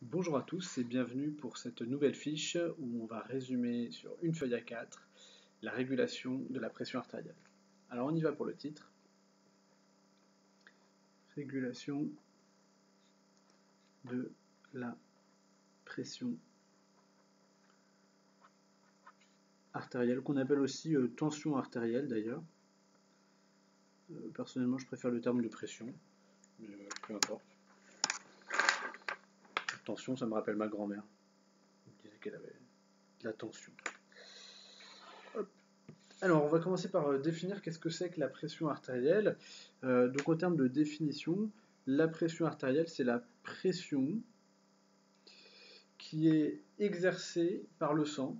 Bonjour à tous et bienvenue pour cette nouvelle fiche où on va résumer sur une feuille A4 la régulation de la pression artérielle. Alors on y va pour le titre. Régulation de la pression artérielle, qu'on appelle aussi tension artérielle d'ailleurs. Personnellement je préfère le terme de pression, mais peu importe. Tension, ça me rappelle ma grand-mère. Elle disait qu'elle avait de la tension. Hop. Alors, on va commencer par définir qu'est-ce que c'est que la pression artérielle. Donc, en termes de définition, la pression artérielle, c'est la pression qui est exercée par le sang,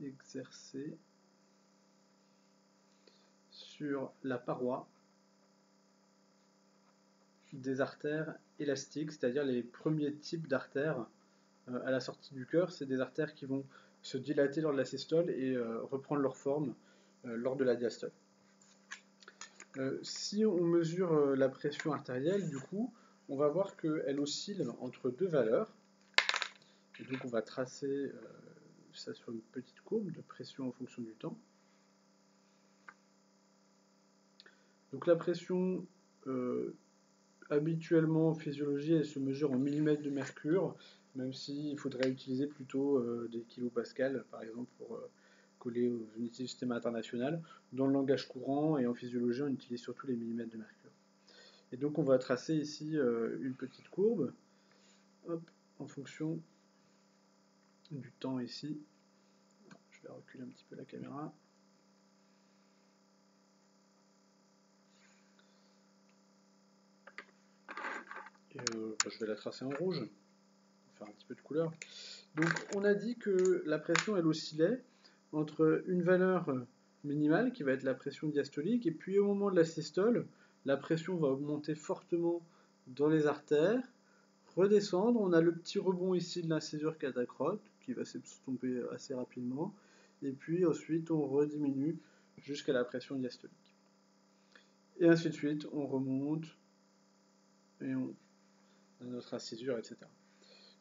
exercée sur la paroi des artères élastiques, c'est-à-dire les premiers types d'artères à la sortie du cœur. C'est des artères qui vont se dilater lors de la systole et reprendre leur forme lors de la diastole. Si on mesure la pression artérielle, du coup, on va voir qu'elle oscille entre deux valeurs. Et donc on va tracer ça sur une petite courbe de pression en fonction du temps. Donc la pression, habituellement en physiologie, elle se mesure en millimètres de mercure, même s'il faudrait utiliser plutôt des kilopascals, par exemple, pour coller aux unités du système international. Dans le langage courant et en physiologie, on utilise surtout les millimètres de mercure. Et donc on va tracer ici une petite courbe, hop, en fonction du temps ici. Je vais reculer un petit peu la caméra. Et je vais la tracer en rouge, pour faire un petit peu de couleur. Donc on a dit que la pression elle oscillait entre une valeur minimale qui va être la pression diastolique, et puis au moment de la systole, la pression va augmenter fortement dans les artères, redescendre. On a le petit rebond ici de l'incisure catacrote qui va s'estomper assez rapidement, et puis ensuite on rediminue jusqu'à la pression diastolique. Et ainsi de suite, on remonte et on a notre incisure, etc.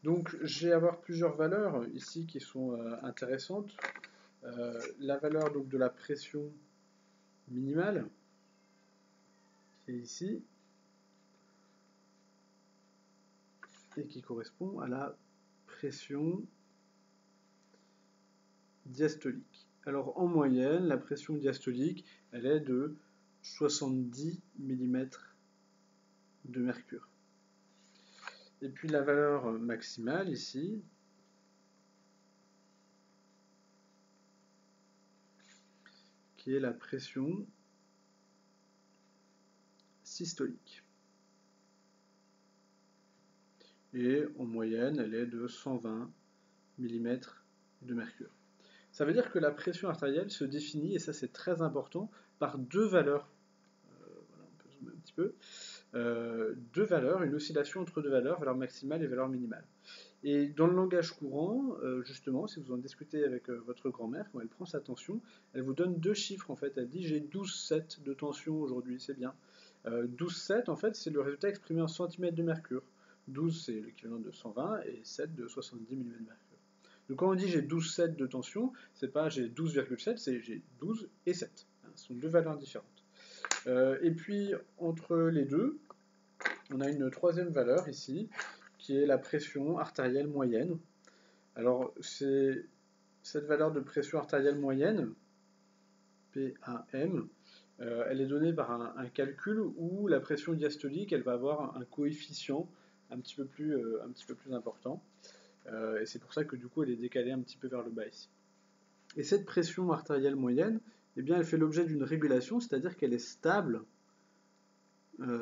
Donc je vais avoir plusieurs valeurs ici qui sont intéressantes. La valeur donc, de la pression minimale, qui est ici, et qui correspond à la pression diastolique. Alors en moyenne, la pression diastolique, elle est de 70 mm de mercure. Et puis la valeur maximale ici, qui est la pression systolique. Et en moyenne, elle est de 120 mm de mercure. Ça veut dire que la pression artérielle se définit, et ça c'est très important, par deux valeurs. Voilà, on peut zoomer un petit peu. Deux valeurs, une oscillation entre deux valeurs, valeur maximale et valeur minimale. Et dans le langage courant, justement, si vous en discutez avec votre grand-mère, quand elle prend sa tension, elle vous donne deux chiffres en fait. Elle dit j'ai 12,7 de tension aujourd'hui, c'est bien. 12,7 en fait, c'est le résultat exprimé en centimètres de mercure. 12 c'est l'équivalent de 120 et 7 de 70 mm de mercure. Donc quand on dit j'ai 12,7 de tension, c'est pas j'ai 12,7, c'est j'ai 12 et 7. Ce sont deux valeurs différentes. Et puis entre les deux, on a une troisième valeur ici, qui est la pression artérielle moyenne. Alors c'est cette valeur de pression artérielle moyenne, PAM, elle est donnée par un calcul où la pression diastolique, elle va avoir un coefficient un petit peu plus important. Et c'est pour ça que du coup elle est décalée un petit peu vers le bas ici. Et cette pression artérielle moyenne, eh bien, elle fait l'objet d'une régulation, c'est-à-dire qu'elle est stable.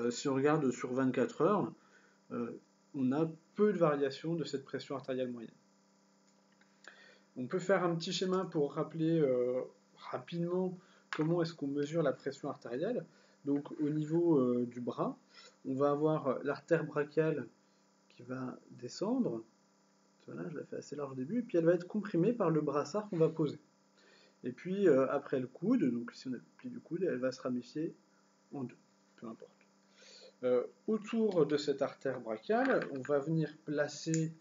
Si on regarde sur 24 heures, on a peu de variations de cette pression artérielle moyenne. On peut faire un petit schéma pour rappeler rapidement comment est-ce qu'on mesure la pression artérielle. Donc au niveau du bras, on va avoir l'artère brachiale qui va descendre. Voilà, je la fais assez large au début, et puis elle va être comprimée par le brassard qu'on va poser. Et puis après le coude, donc si on a le pli du coude, elle va se ramifier en deux, peu importe. Autour de cette artère brachiale, on va venir placer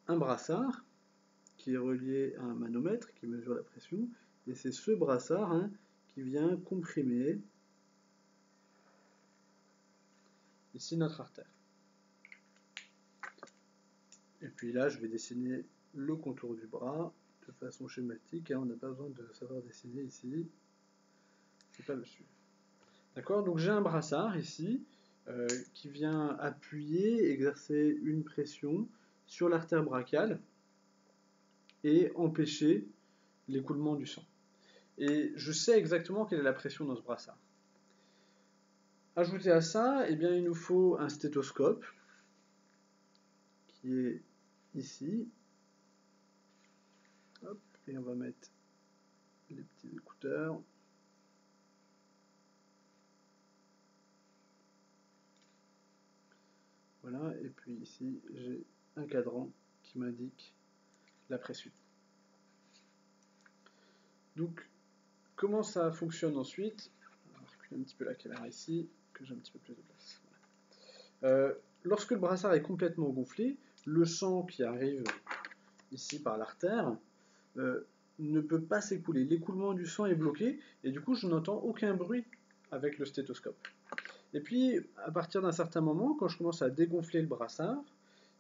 un brassard qui est relié à un manomètre qui mesure la pression, et c'est ce brassard qui vient comprimer ici notre artère. Et puis là, je vais dessiner le contour du bras de façon schématique, on n'a pas besoin de savoir dessiner ici, c'est pas le sujet. D'accord, donc j'ai un brassard ici qui vient appuyer, exercer une pression sur l'artère brachiale et empêcher l'écoulement du sang. Et je sais exactement quelle est la pression dans ce brassard. Ajouté à ça, eh bien, il nous faut un stéthoscope qui est ici. Hop, et on va mettre les petits écouteurs. Voilà, et puis ici, j'ai un cadran qui m'indique la pression. Donc, comment ça fonctionne ensuite? On va reculer un petit peu la caméra ici, que j'ai un petit peu plus de place. Voilà. Lorsque le brassard est complètement gonflé, le sang qui arrive ici par l'artère ne peut pas s'écouler. L'écoulement du sang est bloqué, et du coup, je n'entends aucun bruit avec le stéthoscope. Et puis, à partir d'un certain moment, quand je commence à dégonfler le brassard,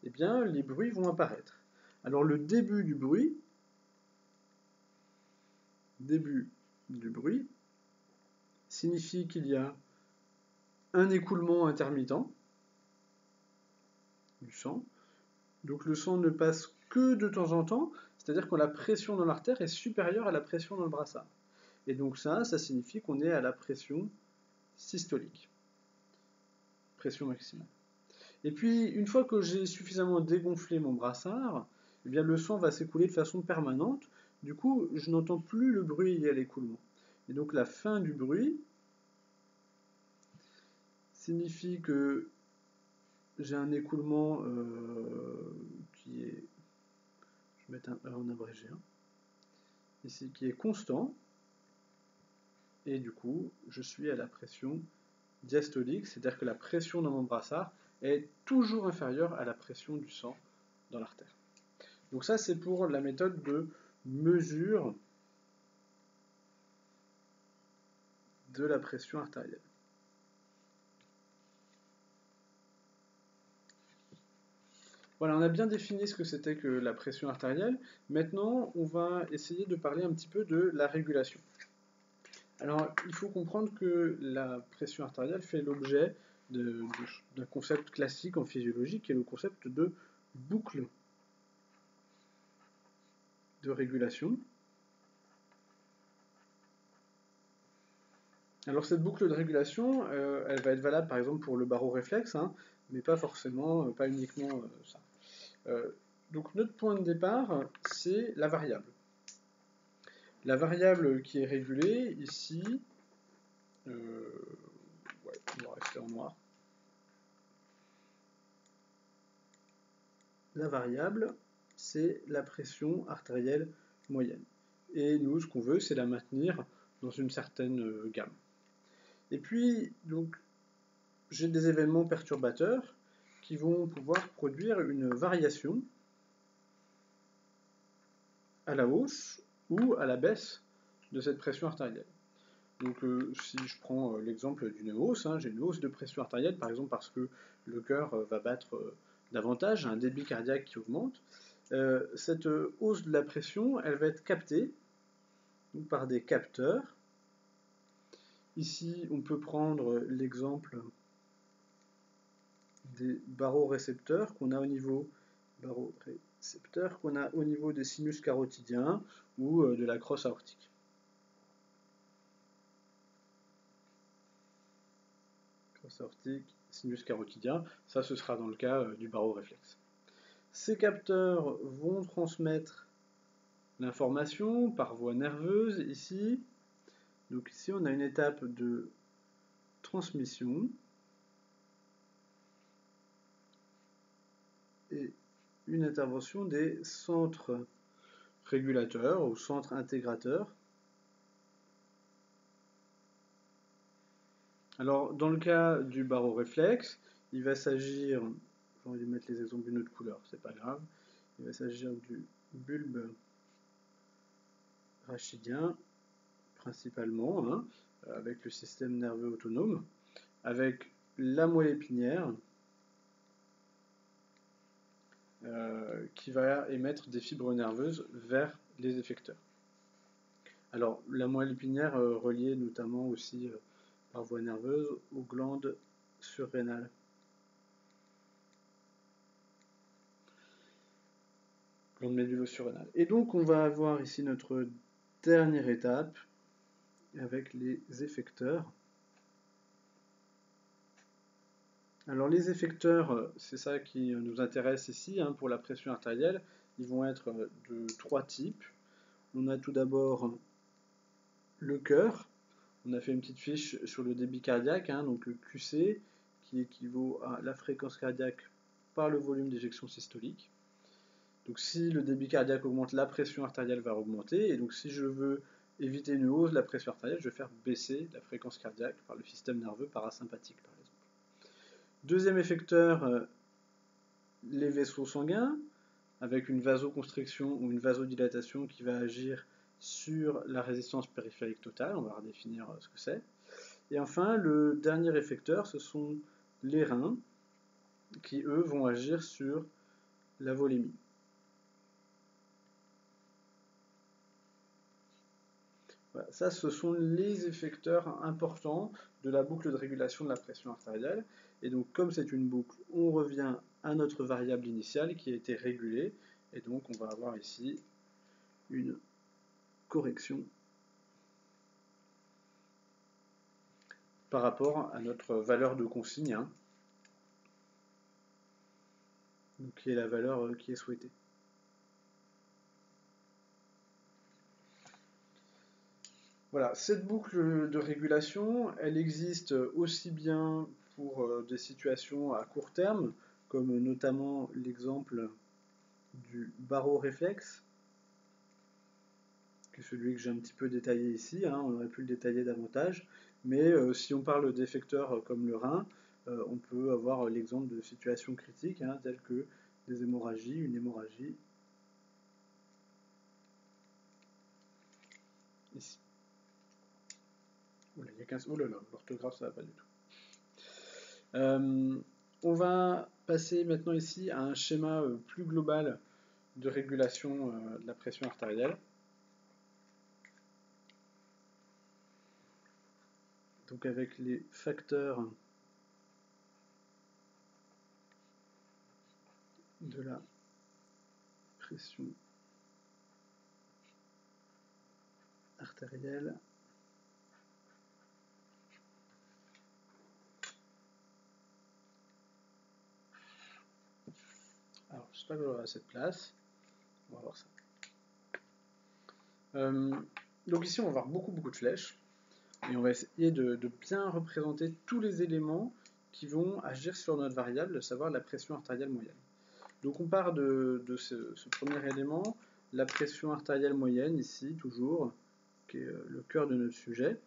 eh bien, les bruits vont apparaître. Alors, le début du bruit signifie qu'il y a un écoulement intermittent du sang. Donc, le sang ne passe que de temps en temps, c'est-à-dire que la pression dans l'artère est supérieure à la pression dans le brassard. Et donc ça signifie qu'on est à la pression systolique, pression maximale. Et puis, une fois que j'ai suffisamment dégonflé mon brassard, eh bien, le sang va s'écouler de façon permanente. Du coup, je n'entends plus le bruit lié à l'écoulement. Et donc, la fin du bruit signifie que j'ai un écoulement qui est, je vais mettre un E en abrégé, ici, qui est constant. Et du coup, je suis à la pression diastolique, c'est-à-dire que la pression dans mon brassard est toujours inférieure à la pression du sang dans l'artère. Donc ça, c'est pour la méthode de mesure de la pression artérielle. Voilà, on a bien défini ce que c'était que la pression artérielle. Maintenant, on va essayer de parler un petit peu de la régulation. Alors, il faut comprendre que la pression artérielle fait l'objet d'un concept classique en physiologie, qui est le concept de boucle de régulation. Alors cette boucle de régulation, elle va être valable par exemple pour le baroréflexe, mais pas forcément, pas uniquement ça. Donc notre point de départ, c'est la variable. La variable qui est régulée ici, on va rester en noir. La variable, c'est la pression artérielle moyenne. Et nous, ce qu'on veut, c'est la maintenir dans une certaine gamme. Et puis, donc, j'ai des événements perturbateurs qui vont pouvoir produire une variation à la hausse ou à la baisse de cette pression artérielle. Donc si je prends l'exemple d'une hausse, j'ai une hausse de pression artérielle, par exemple parce que le cœur va battre davantage, un débit cardiaque qui augmente. Cette hausse de la pression, elle va être captée donc, par des capteurs. Ici, on peut prendre l'exemple des barorécepteurs qu'on a au niveau des sinus carotidiens ou de la crosse aortique. Crosse aortique, sinus carotidien, ça ce sera dans le cas du baroréflexe. Ces capteurs vont transmettre l'information par voie nerveuse ici. Donc ici on a une étape de transmission et une intervention des centres régulateurs ou centres intégrateurs. Alors, dans le cas du baroréflexe, il va s'agir, j'ai envie de mettre les exemples d'une autre couleur, c'est pas grave, il va s'agir du bulbe rachidien, principalement, hein, avec le système nerveux autonome, avec la moelle épinière, qui va émettre des fibres nerveuses vers les effecteurs. Alors, la moelle épinière reliée notamment aussi par voie nerveuse aux glandes surrénales. Glande médulo-surrénale. Et donc, on va avoir ici notre dernière étape avec les effecteurs. Alors, les effecteurs, c'est ça qui nous intéresse ici hein, pour la pression artérielle. Ils vont être de 3 types. On a tout d'abord le cœur. On a fait une petite fiche sur le débit cardiaque, hein, donc le QC, qui équivaut à la fréquence cardiaque par le volume d'éjection systolique. Donc si le débit cardiaque augmente, la pression artérielle va augmenter, et donc si je veux éviter une hausse de la pression artérielle, je vais faire baisser la fréquence cardiaque par le système nerveux parasympathique, par exemple. Deuxième effecteur, les vaisseaux sanguins, avec une vasoconstriction ou une vasodilatation qui va agir sur la résistance périphérique totale, on va redéfinir ce que c'est. Et enfin, le dernier effecteur, ce sont les reins, qui eux vont agir sur la volémie. Voilà, ça, ce sont les effecteurs importants de la boucle de régulation de la pression artérielle. Et donc, comme c'est une boucle, on revient à notre variable initiale qui a été régulée. Et donc, on va avoir ici une correction par rapport à notre valeur de consigne, hein, donc qui est la valeur qui est souhaitée. Voilà, cette boucle de régulation, elle existe aussi bien pour des situations à court terme, comme notamment l'exemple du baroréflexe, qui est celui que j'ai un petit peu détaillé ici, hein, on aurait pu le détailler davantage, mais si on parle d'effecteurs comme le rein, on peut avoir l'exemple de situations critiques, hein, telles que des hémorragies, une hémorragie ici. Oula, il y a 15... Oh là là, l'orthographe ça va pas du tout. On va passer maintenant ici à un schéma plus global de régulation de la pression artérielle. Donc avec les facteurs de la pression artérielle. Alors, j'espère que j'aurai assez de place. On va voir ça. Donc ici, on va voir beaucoup de flèches. Et on va essayer de bien représenter tous les éléments qui vont agir sur notre variable, à savoir la pression artérielle moyenne. Donc on part de ce premier élément, la pression artérielle moyenne, ici, toujours, qui est le cœur de notre sujet.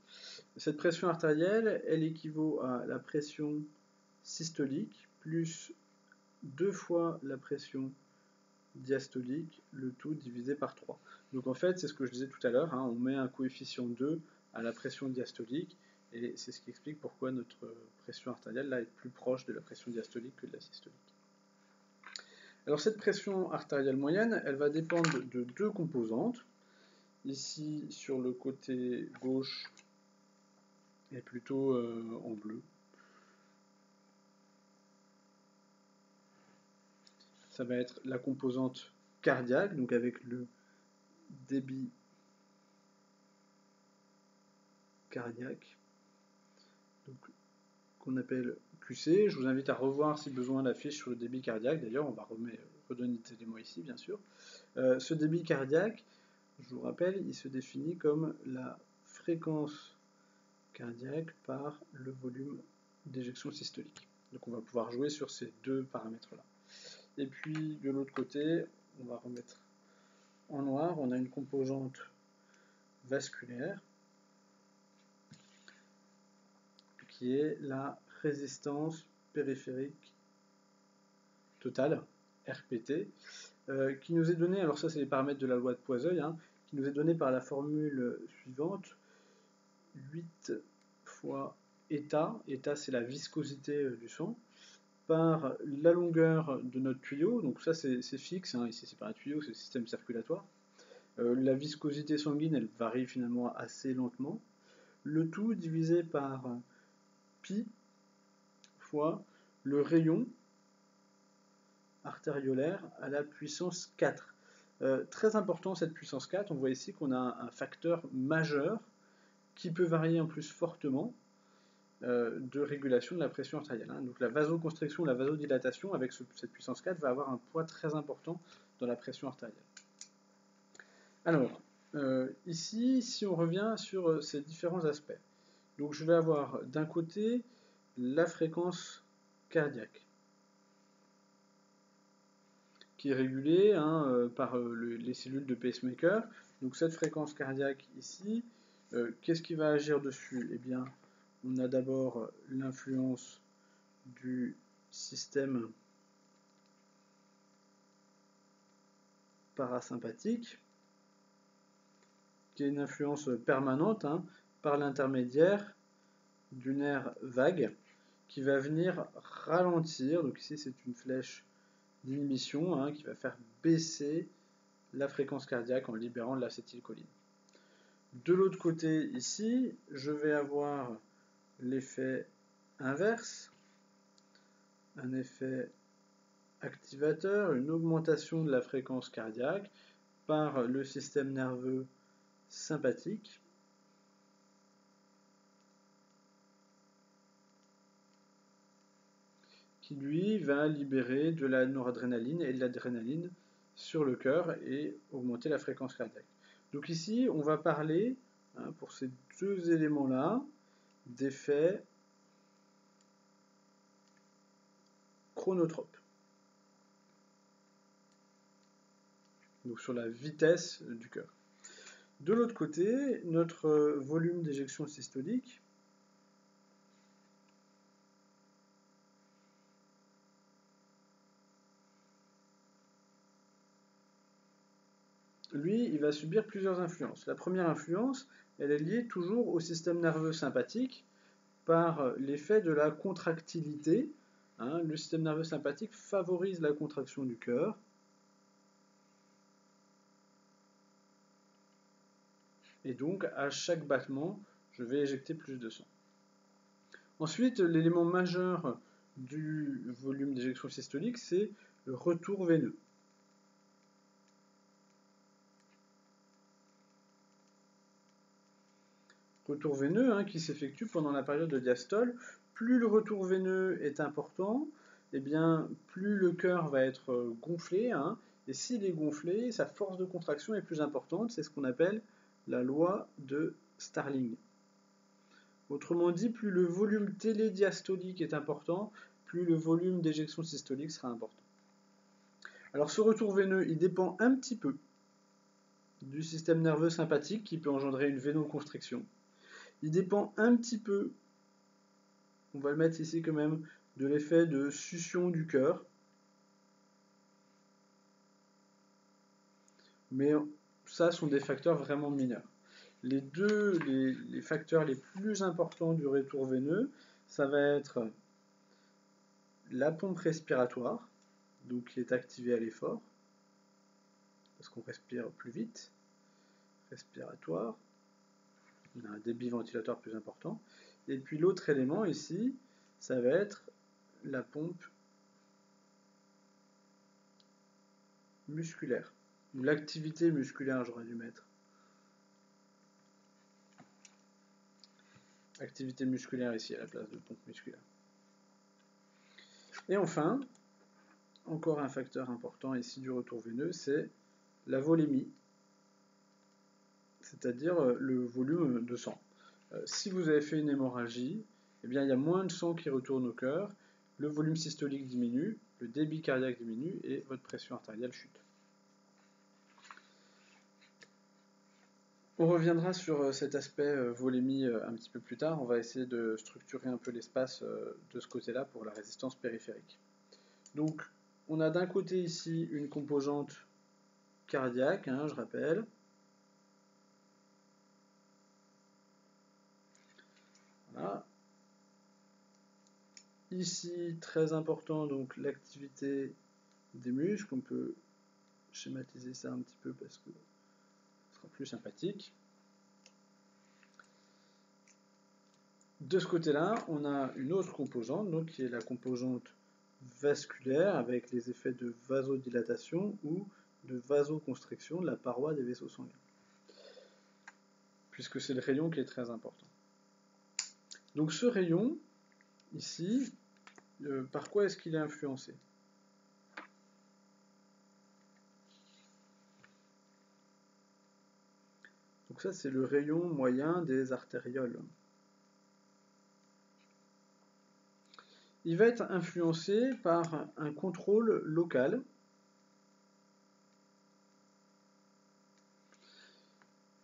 Cette pression artérielle, elle équivaut à la pression systolique plus 2 fois la pression diastolique, le tout divisé par 3. Donc en fait, c'est ce que je disais tout à l'heure, hein, on met un coefficient 2 à la pression diastolique, et c'est ce qui explique pourquoi notre pression artérielle là, est plus proche de la pression diastolique que de la systolique. Alors cette pression artérielle moyenne, elle va dépendre de 2 composantes. Ici, sur le côté gauche, est plutôt en bleu. Ça va être la composante cardiaque, donc avec le débit cardiaque, qu'on appelle QC. Je vous invite à revoir si besoin la fiche sur le débit cardiaque. D'ailleurs, on va redonner des éléments ici, bien sûr. Ce débit cardiaque, je vous rappelle, il se définit comme la fréquence cardiaque par le volume d'éjection systolique. Donc on va pouvoir jouer sur ces 2 paramètres-là. Et puis de l'autre côté, on va remettre en noir, on a une composante vasculaire qui est la résistance périphérique totale, RPT, qui nous est donnée, alors ça c'est les paramètres de la loi de Poiseuil, hein, qui nous est donnée par la formule suivante, 8 fois eta, eta c'est la viscosité du sang, par la longueur de notre tuyau, donc ça c'est fixe, hein, ici c'est pas un tuyau, c'est le système circulatoire. La viscosité sanguine elle varie finalement assez lentement. Le tout divisé par pi fois le rayon artériolaire à la puissance 4. Très important cette puissance 4, on voit ici qu'on a un facteur majeur qui peut varier en plus fortement de régulation de la pression artérielle. Hein. Donc la vasoconstriction, la vasodilatation avec cette puissance 4 va avoir un poids très important dans la pression artérielle. Alors, ici, si on revient sur ces différents aspects, donc je vais avoir d'un côté la fréquence cardiaque, qui est régulée par les cellules de pacemaker. Donc cette fréquence cardiaque ici, qu'est-ce qui va agir dessus? Eh bien, on a d'abord l'influence du système parasympathique, qui est une influence permanente par l'intermédiaire du nerf vague, qui va venir ralentir, donc ici c'est une flèche d'inhibition qui va faire baisser la fréquence cardiaque en libérant de l'acétylcholine. De l'autre côté ici, je vais avoir l'effet inverse, un effet activateur, une augmentation de la fréquence cardiaque par le système nerveux sympathique, qui lui va libérer de la noradrénaline et de l'adrénaline sur le cœur et augmenter la fréquence cardiaque. Donc ici, on va parler, pour ces deux éléments-là, d'effets chronotropes. Donc sur la vitesse du cœur. De l'autre côté, notre volume d'éjection systolique, lui, il va subir plusieurs influences. La première influence, elle est liée toujours au système nerveux sympathique par l'effet de la contractilité. Le système nerveux sympathique favorise la contraction du cœur. Et donc, à chaque battement, je vais éjecter plus de sang. Ensuite, l'élément majeur du volume d'éjection systolique, c'est le retour veineux. Retour veineux qui s'effectue pendant la période de diastole. Plus le retour veineux est important, eh bien, plus le cœur va être gonflé. Et s'il est gonflé, sa force de contraction est plus importante. C'est ce qu'on appelle la loi de Starling. Autrement dit, plus le volume télédiastolique est important, plus le volume d'éjection systolique sera important. Alors ce retour veineux, il dépend un petit peu du système nerveux sympathique qui peut engendrer une vénoconstriction. Il dépend un petit peu, on va le mettre ici quand même, de l'effet de succion du cœur. Mais ça sont des facteurs vraiment mineurs. Les facteurs les plus importants du retour veineux, ça va être la pompe respiratoire, donc qui est activée à l'effort, parce qu'on respire plus vite, respiratoire, on a un débit ventilatoire plus important. Et puis l'autre élément ici, ça va être la pompe musculaire, ou l'activité musculaire, j'aurais dû mettre. Activité musculaire ici à la place de pompe musculaire. Et enfin, encore un facteur important ici du retour veineux, c'est la volémie, c'est-à-dire le volume de sang. Si vous avez fait une hémorragie, eh bien, il y a moins de sang qui retourne au cœur, le volume systolique diminue, le débit cardiaque diminue et votre pression artérielle chute. On reviendra sur cet aspect volémie un petit peu plus tard. On va essayer de structurer un peu l'espace de ce côté-là pour la résistance périphérique. Donc, on a d'un côté ici une composante cardiaque, hein, je rappelle. Voilà. Ici, très important, donc l'activité des muscles. On peut schématiser ça un petit peu parce que ce sera plus sympathique. De ce côté-là, on a une autre composante, donc, qui est la composante vasculaire avec les effets de vasodilatation ou de vasoconstriction de la paroi des vaisseaux sanguins, puisque c'est le rayon qui est très important. Donc ce rayon, ici, par quoi est-ce qu'il est influencé? Donc ça, c'est le rayon moyen des artérioles. Il va être influencé par un contrôle local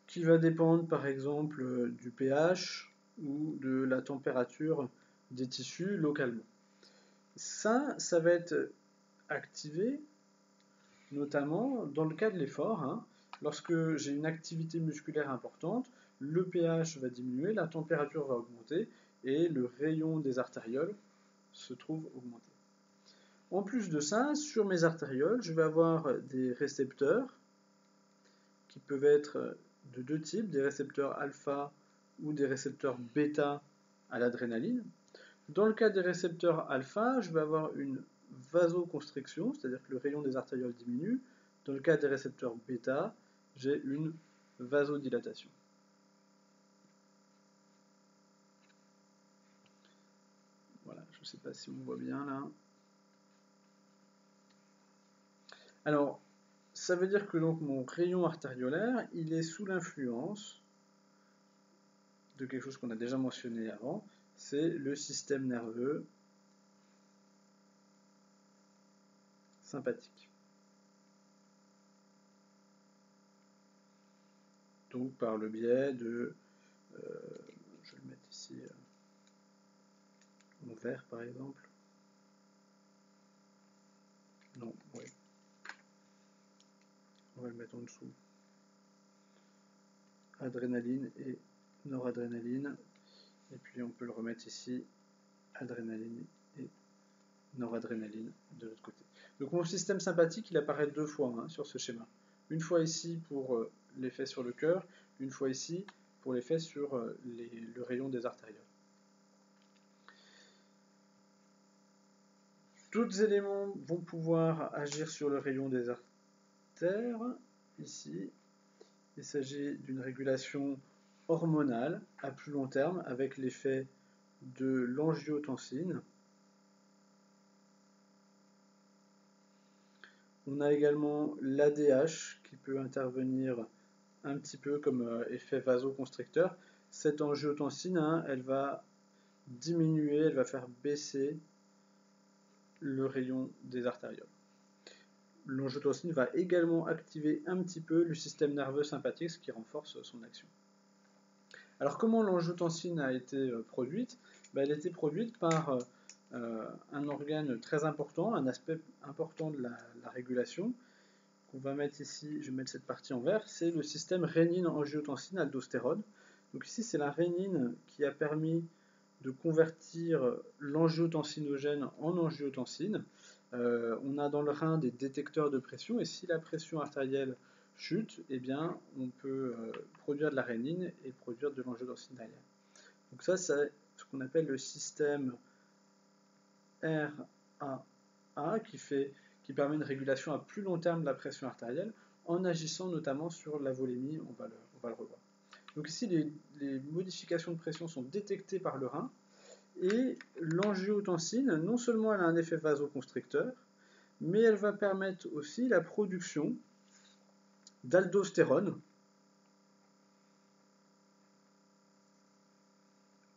qui va dépendre par exemple du pH ou de la température des tissus localement. Ça va être activé notamment dans le cas de l'effort. Hein, lorsque j'ai une activité musculaire importante, le pH va diminuer, la température va augmenter et le rayon des artérioles se trouve augmenté. En plus de ça, sur mes artérioles, je vais avoir des récepteurs qui peuvent être de deux types, des récepteurs alpha ou des récepteurs bêta à l'adrénaline. Dans le cas des récepteurs alpha, je vais avoir une vasoconstriction, c'est-à-dire que le rayon des artérioles diminue. Dans le cas des récepteurs bêta, j'ai une vasodilatation. Voilà, je ne sais pas si on voit bien là. Alors, ça veut dire que donc mon rayon artériolaire, il est sous l'influence de quelque chose qu'on a déjà mentionné avant, c'est le système nerveux sympathique. Donc par le biais de, je vais le mettre ici, en vert par exemple. Non, oui. On va le mettre en dessous. Adrénaline et noradrénaline. Et puis on peut le remettre ici, adrénaline et noradrénaline de l'autre côté. Donc mon système sympathique, il apparaît deux fois hein, sur ce schéma. Une fois ici pour l'effet sur le cœur, une fois ici pour l'effet sur le rayon des artérioles. D'autres éléments vont pouvoir agir sur le rayon des artères. Ici, il s'agit d'une régulation hormonale à plus long terme avec l'effet de l'angiotensine. On a également l'ADH qui peut intervenir un petit peu comme effet vasoconstricteur. Cette angiotensine, hein, elle va diminuer, elle va faire baisser le rayon des artérioles. L'angiotensine va également activer un petit peu le système nerveux sympathique, ce qui renforce son action. Alors comment l'angiotensine a été produite? Elle a été produite par un organe très important, un aspect important de la régulation, qu'on va mettre ici, je vais mettre cette partie en vert, c'est le système rénine-angiotensine-aldostérone. Donc ici c'est la rénine qui a permis de convertir l'angiotensinogène en angiotensine. On a dans le rein des détecteurs de pression et si la pression artérielle chute, eh bien, on peut produire de la rénine et produire de l'angiotensine derrière. Donc ça, c'est ce qu'on appelle le système RAA qui permet une régulation à plus long terme de la pression artérielle en agissant notamment sur la volémie, on va le revoir. Donc ici, les modifications de pression sont détectées par le rein et l'angiotensine, non seulement elle a un effet vasoconstricteur, mais elle va permettre aussi la production d'aldostérone,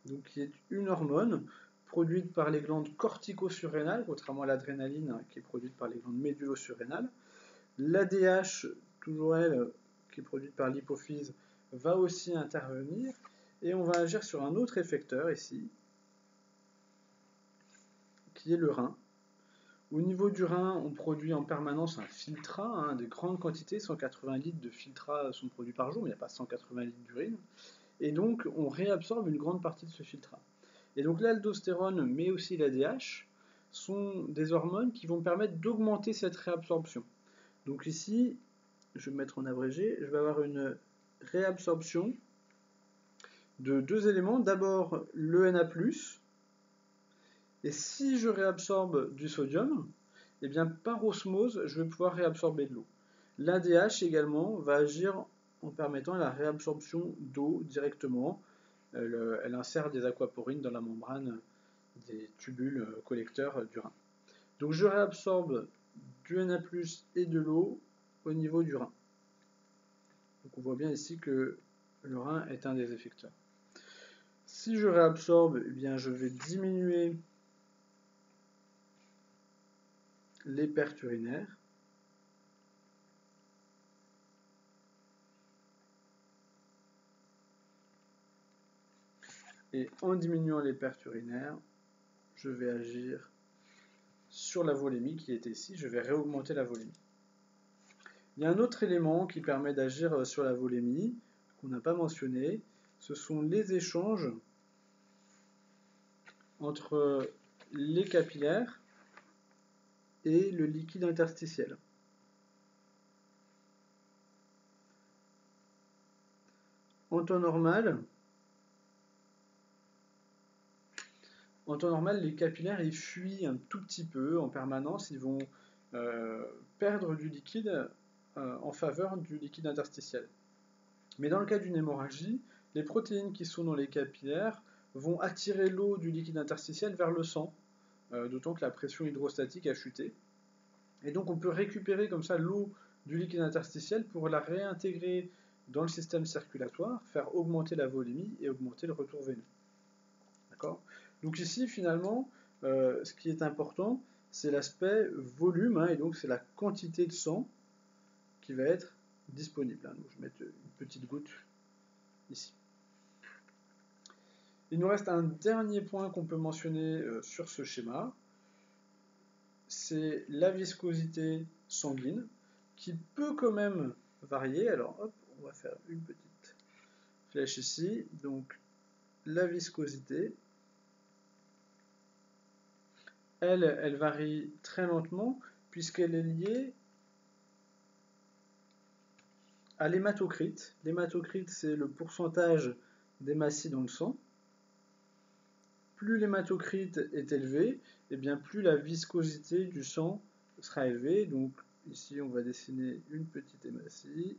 donc qui est une hormone produite par les glandes cortico-surrénales, contrairement à l'adrénaline qui est produite par les glandes médulo-surrénales. L'ADH, toujours elle, qui est produite par l'hypophyse, va aussi intervenir et on va agir sur un autre effecteur ici, qui est le rein. Au niveau du rein, on produit en permanence un filtrat, des grandes quantités, 180 litres de filtrat sont produits par jour, mais il n'y a pas 180 litres d'urine. Et donc, on réabsorbe une grande partie de ce filtrat. Et donc, l'aldostérone, mais aussi l'ADH, sont des hormones qui vont permettre d'augmenter cette réabsorption. Donc ici, je vais mettre en abrégé, je vais avoir une réabsorption de deux éléments. D'abord, le Na+, et si je réabsorbe du sodium, eh bien, par osmose, je vais pouvoir réabsorber de l'eau. L'ADH également va agir en permettant la réabsorption d'eau directement. Elle insère des aquaporines dans la membrane des tubules collecteurs du rein. Donc je réabsorbe du Na+, et de l'eau au niveau du rein. Donc on voit bien ici que le rein est un des effecteurs. Si je réabsorbe, eh bien, je vais diminuer les pertes urinaires. Et en diminuant les pertes urinaires, je vais agir sur la volémie qui est ici. Je vais réaugmenter la volémie. Il y a un autre élément qui permet d'agir sur la volémie, qu'on n'a pas mentionné. Ce sont les échanges entre les capillaires et le liquide interstitiel. En temps normal, les capillaires ils fuient un tout petit peu en permanence, ils vont perdre du liquide en faveur du liquide interstitiel. Mais dans le cas d'une hémorragie, les protéines qui sont dans les capillaires vont attirer l'eau du liquide interstitiel vers le sang, d'autant que la pression hydrostatique a chuté. Et donc on peut récupérer comme ça l'eau du liquide interstitiel pour la réintégrer dans le système circulatoire, faire augmenter la volémie et augmenter le retour veineux. D'accord ? Donc ici, finalement, ce qui est important, c'est l'aspect volume, et donc c'est la quantité de sang qui va être disponible. Donc je vais mettre une petite goutte ici. Il nous reste un dernier point qu'on peut mentionner sur ce schéma, c'est la viscosité sanguine, qui peut quand même varier. Alors hop, on va faire une petite flèche ici. Donc la viscosité, elle varie très lentement, puisqu'elle est liée à l'hématocrite. L'hématocrite, c'est le pourcentage d'hématie dans le sang. Plus l'hématocrite est élevé, et bien plus la viscosité du sang sera élevée. Donc ici, on va dessiner une petite hématie.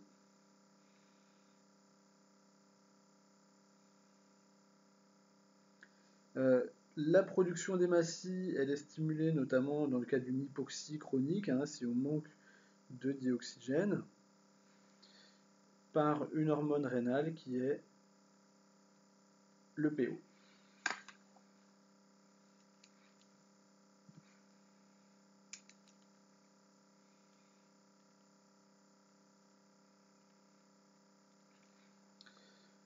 La production d'hématie, elle est stimulée notamment dans le cas d'une hypoxie chronique, si on manque de dioxygène, par une hormone rénale qui est le PO.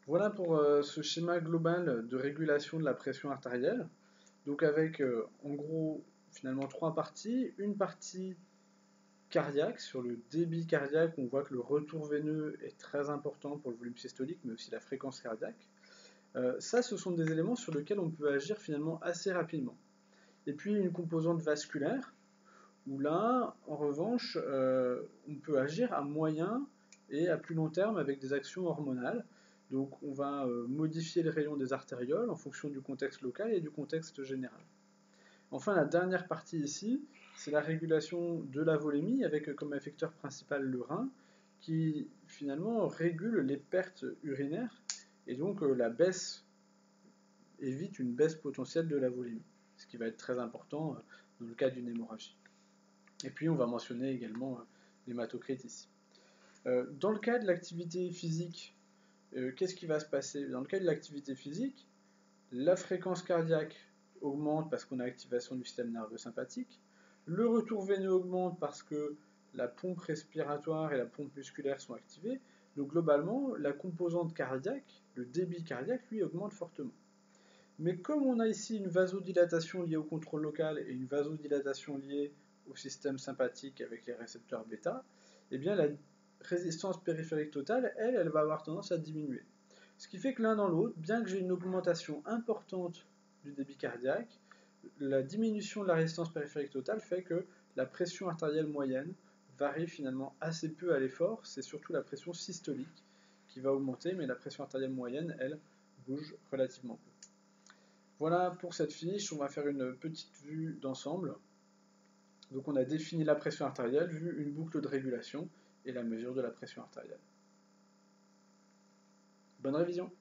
Voilà pour ce schéma global de régulation de la pression artérielle. Donc avec en gros finalement trois parties. Une partie cardiaque, sur le débit cardiaque, on voit que le retour veineux est très important pour le volume systolique, mais aussi la fréquence cardiaque. Ça, ce sont des éléments sur lesquels on peut agir finalement assez rapidement. Et puis une composante vasculaire, où là, en revanche, on peut agir à moyen et à plus long terme avec des actions hormonales. Donc on va modifier les rayons des artérioles en fonction du contexte local et du contexte général. Enfin, la dernière partie ici, c'est la régulation de la volémie avec comme effecteur principal le rein, qui finalement régule les pertes urinaires et donc la baisse évite une baisse potentielle de la volémie, ce qui va être très important dans le cas d'une hémorragie. Et puis on va mentionner également l'hématocrite ici. Dans le cas de l'activité physique, qu'est-ce qui va se passer? Dans le cas de l'activité physique, la fréquence cardiaque augmente parce qu'on a activation du système nerveux sympathique, le retour veineux augmente parce que la pompe respiratoire et la pompe musculaire sont activées, Donc globalement, la composante cardiaque, le débit cardiaque, lui, augmente fortement. Mais comme on a ici une vasodilatation liée au contrôle local et une vasodilatation liée au système sympathique avec les récepteurs bêta, eh bien la résistance périphérique totale, elle va avoir tendance à diminuer. Ce qui fait que l'un dans l'autre, bien que j'ai une augmentation importante du débit cardiaque, la diminution de la résistance périphérique totale fait que la pression artérielle moyenne varie finalement assez peu à l'effort. C'est surtout la pression systolique qui va augmenter, mais la pression artérielle moyenne, elle, bouge relativement peu. Voilà pour cette fiche, on va faire une petite vue d'ensemble. Donc on a défini la pression artérielle, vu une boucle de régulation et la mesure de la pression artérielle. Bonne révision!